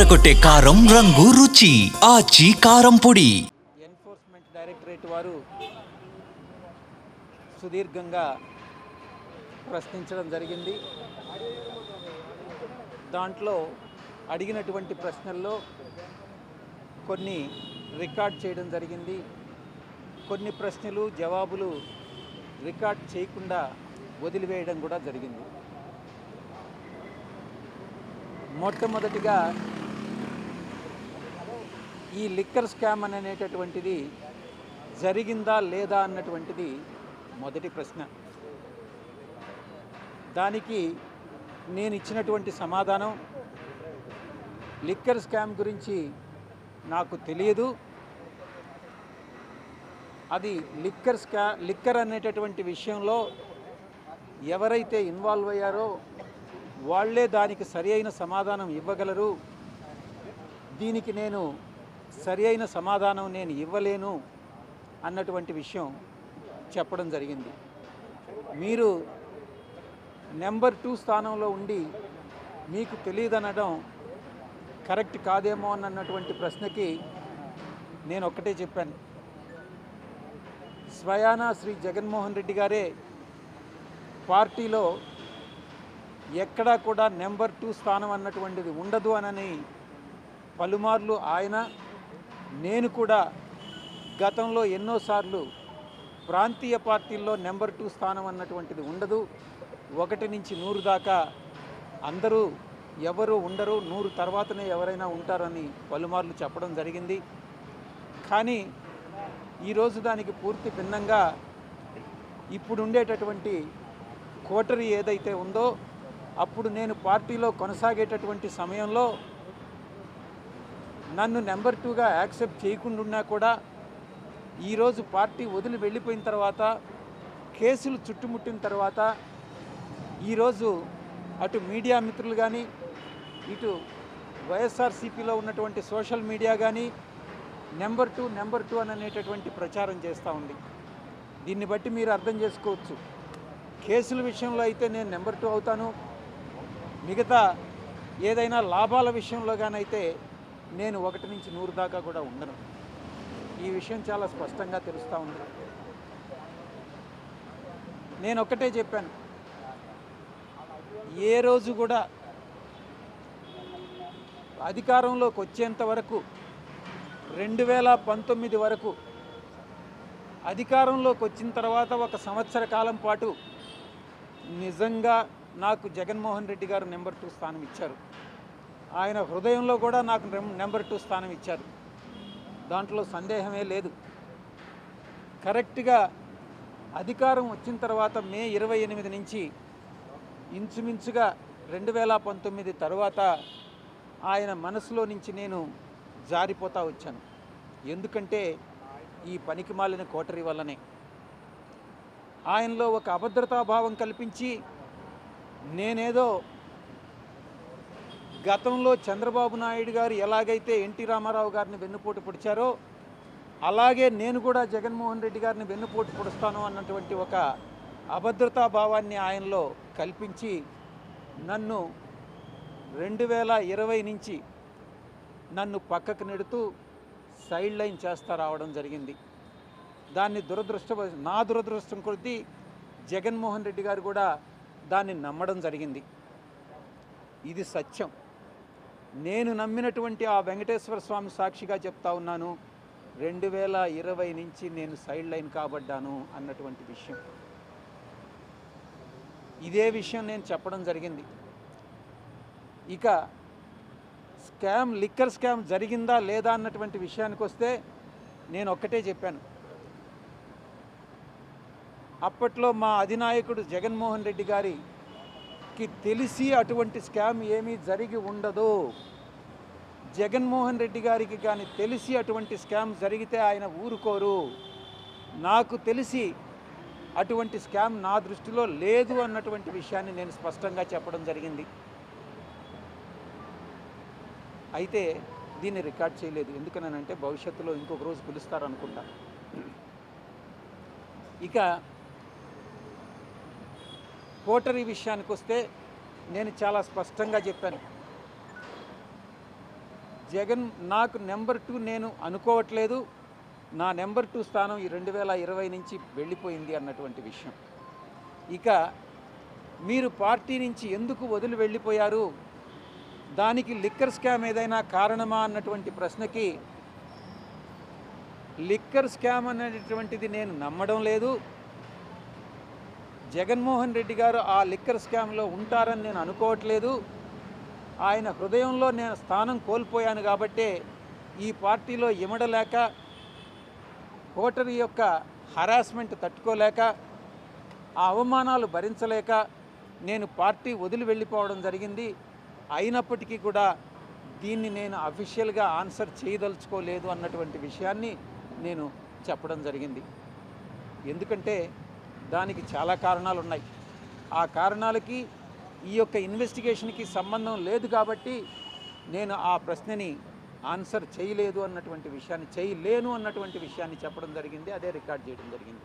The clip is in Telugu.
అదరకొట్టే కారం రంగు రుచి ఆచి కారం పొడి. ఎన్ఫోర్స్మెంట్ డైరెక్టరేట్ వారు సుదీర్ఘంగా ప్రశ్నించడం జరిగింది. దాంట్లో అడిగినటువంటి ప్రశ్నల్లో కొన్ని రికార్డ్ చేయడం జరిగింది. కొన్ని ప్రశ్నలు జవాబులు రికార్డ్ చేయకుండా వదిలివేయడం కూడా జరిగింది. మొట్టమొదటిగా ఈ లిక్కర్ స్కామ్ అనేటటువంటిది జరిగిందా లేదా అన్నటువంటిది మొదటి ప్రశ్న. దానికి నేను ఇచ్చినటువంటి సమాధానం, లిక్కర్ స్కామ్ గురించి నాకు తెలియదు. అది లిక్కర్ అనేటటువంటి విషయంలో ఎవరైతే ఇన్వాల్వ్ అయ్యారో వాళ్ళే దానికి సరి అయిన సమాధానం ఇవ్వగలరు. దీనికి నేను సరి అయిన సమాధానం నేను ఇవ్వలేను అన్నటువంటి విషయం చెప్పడం జరిగింది. మీరు నెంబర్ 2 స్థానంలో ఉండి మీకు తెలియదనడం కరెక్ట్ కాదేమో అన్నటువంటి ప్రశ్నకి నేను ఒక్కటే చెప్పాను. స్వయానా శ్రీ జగన్మోహన్ రెడ్డి గారే పార్టీలో ఎక్కడా కూడా నెంబర్ 2 స్థానం అన్నటువంటిది ఉండదు అనని పలుమార్లు ఆయన, నేను కూడా గతంలో ఎన్నోసార్లు ప్రాంతీయ పార్టీల్లో నెంబర్ 2 స్థానం అన్నటువంటిది ఉండదు, 1 నుంచి 100 దాకా అందరూ ఎవరు ఉండరు, 100 తర్వాతనే ఎవరైనా ఉంటారని పలుమార్లు చెప్పడం జరిగింది. కానీ ఈరోజు దానికి పూర్తి భిన్నంగా ఇప్పుడు ఉండేటటువంటి కోటరీ ఏదైతే ఉందో, అప్పుడు నేను పార్టీలో కొనసాగేటటువంటి సమయంలో నన్ను నెంబర్ 2గా యాక్సెప్ట్ చేయకుండా కూడా ఈరోజు పార్టీ వదిలి వెళ్ళిపోయిన తర్వాత, కేసులు చుట్టుముట్టిన తర్వాత, ఈరోజు అటు మీడియా మిత్రులు కానీ, ఇటు వైఎస్ఆర్సీపీలో ఉన్నటువంటి సోషల్ మీడియా కానీ నెంబర్ 2 అని అనేటటువంటి ప్రచారం చేస్తూ ఉంది. దీన్ని బట్టి మీరు అర్థం చేసుకోవచ్చు, కేసుల విషయంలో అయితే నేను నెంబర్ 2 అవుతాను, మిగతా ఏదైనా లాభాల విషయంలో కానైతే నేను 1 నుంచి 100 దాకా కూడా ఉండను. ఈ విషయం చాలా స్పష్టంగా తెలుస్తూ ఉంది. నేను ఒక్కటే చెప్పాను, ఏ రోజు కూడా అధికారంలోకి వచ్చేంత వరకు 2019 వరకు, అధికారంలోకి వచ్చిన తర్వాత 1 సంవత్సర కాలం పాటు నిజంగా నాకు జగన్మోహన్ రెడ్డి గారు నెంబర్ 2 స్థానం ఇచ్చారు. ఆయన హృదయంలో కూడా నాకు నెంబర్ 2 స్థానం ఇచ్చారు. దాంట్లో సందేహమే లేదు. కరెక్ట్గా అధికారం వచ్చిన తర్వాత మే 28 నుంచి ఇంచుమించుగా 2019 తర్వాత ఆయన మనసులో నుంచి నేను జారిపోతూ వచ్చాను. ఎందుకంటే ఈ పనికిమాలిన కోటరీ వల్లనే. ఆయనలో ఒక అభద్రతాభావం కల్పించి, నేనేదో గతంలో చంద్రబాబు నాయుడు గారు ఎలాగైతే ఎన్టీ రామారావు గారిని వెన్నుపోటు పొడిచారో అలాగే నేను కూడా జగన్మోహన్ రెడ్డి గారిని వెన్నుపోటు పొడుస్తాను అన్నటువంటి ఒక అభద్రతాభావాన్ని ఆయనలో కల్పించి నన్ను 2020 నుంచి నన్ను పక్కకు నెడుతూ సైడ్ లైన్ చేస్తా రావడం జరిగింది. దాన్ని నా దురదృష్టం కొద్దీ జగన్మోహన్ రెడ్డి గారు కూడా దాన్ని నమ్మడం జరిగింది. ఇది సత్యం. నేను నమ్మినటువంటి ఆ వెంకటేశ్వర స్వామి సాక్షిగా చెప్తా ఉన్నాను, 2020 నుంచి నేను సైడ్ లైన్ కాబడ్డాను అన్నటువంటి విషయం. ఇదే విషయం నేను చెప్పడం జరిగింది. ఇక లిక్కర్ స్కామ్ జరిగిందా లేదా అన్నటువంటి విషయానికి వస్తే నేను ఒక్కటే చెప్పాను. అప్పట్లో మా అధినాయకుడు జగన్మోహన్ రెడ్డి గారికి తెలిసి అటువంటి స్కామ్ ఏమీ జరిగి ఉండదు. జగన్మోహన్ రెడ్డి గారికి కానీ తెలిసి అటువంటి స్కామ్ జరిగితే ఆయన ఊరుకోరు. నాకు తెలిసి అటువంటి స్కామ్ నా దృష్టిలో లేదు అన్నటువంటి విషయాన్ని నేను స్పష్టంగా చెప్పడం జరిగింది. అయితే దీన్ని రికార్డ్ చేయలేదు. ఎందుకనంటే భవిష్యత్తులో ఇంకొక రోజు పిలుస్తారనుకుంటా. ఇక కోటరీ విషయానికి వస్తే నేను చాలా స్పష్టంగా చెప్పాను. జగన్ నాకు నెంబర్ 2 నేను అనుకోవట్లేదు. నా నెంబర్ 2 స్థానం ఈ 2020 నుంచి వెళ్ళిపోయింది అన్నటువంటి విషయం. ఇక మీరు పార్టీ నుంచి ఎందుకు వదిలి వెళ్ళిపోయారు, దానికి లిక్కర్ స్కామ్ ఏదైనా కారణమా అన్నటువంటి ప్రశ్నకి లిక్కర్ స్కామ్ అనేటువంటిది నేను నమ్మడం లేదు. జగన్మోహన్ రెడ్డి గారు ఆ లిక్కర్ స్కామ్లో ఉంటారని నేను అనుకోవట్లేదు. ఆయన హృదయంలో నేను స్థానం కోల్పోయాను కాబట్టే ఈ పార్టీలో ఇమడలేక, ఓటరి యొక్క హరాస్మెంట్ తట్టుకోలేక, ఆ అవమానాలు భరించలేక నేను పార్టీ వదిలి వెళ్ళిపోవడం జరిగింది. అయినప్పటికీ కూడా దీన్ని నేను అఫీషియల్గా ఆన్సర్ చేయదలుచుకోలేదు అన్నటువంటి విషయాన్ని నేను చెప్పడం జరిగింది. ఎందుకంటే దానికి చాలా కారణాలు ఉన్నాయి. ఆ కారణాలకి ఈ యొక్క ఇన్వెస్టిగేషన్కి సంబంధం లేదు కాబట్టి నేను ఆ ప్రశ్నని ఆన్సర్ చేయలేను అన్నటువంటి విషయాన్ని చెప్పడం జరిగింది. అదే రికార్డ్ చేయడం జరిగింది.